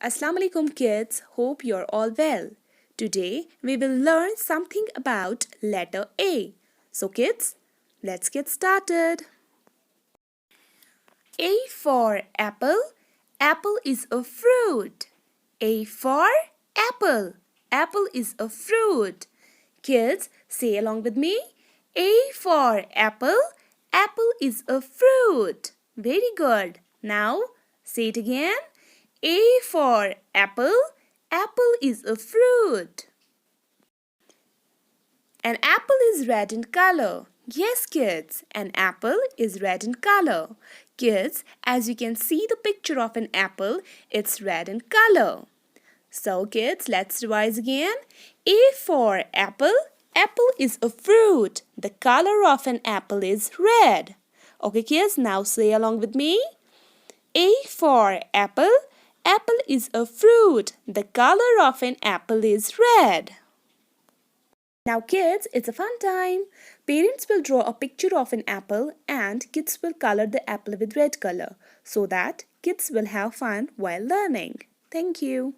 Assalamu alaikum kids, hope you're all well. Today we will learn something about letter A. So kids, let's get started. A for apple. Apple is a fruit. A for apple. Apple is a fruit. Kids, say along with me. A for apple. Apple is a fruit. Very good. Now, say it again. A for apple. Apple is a fruit. An apple is red in color. Yes, kids, an apple is red in color. Kids, as you can see the picture of an apple, it's red in color. So, kids, let's revise again. A for apple. Apple is a fruit. The color of an apple is red. Okay, kids, now say along with me. A for apple. Apple is a fruit. The color of an apple is red. Now kids, it's a fun time. Parents will draw a picture of an apple and kids will color the apple with red color so that kids will have fun while learning. Thank you.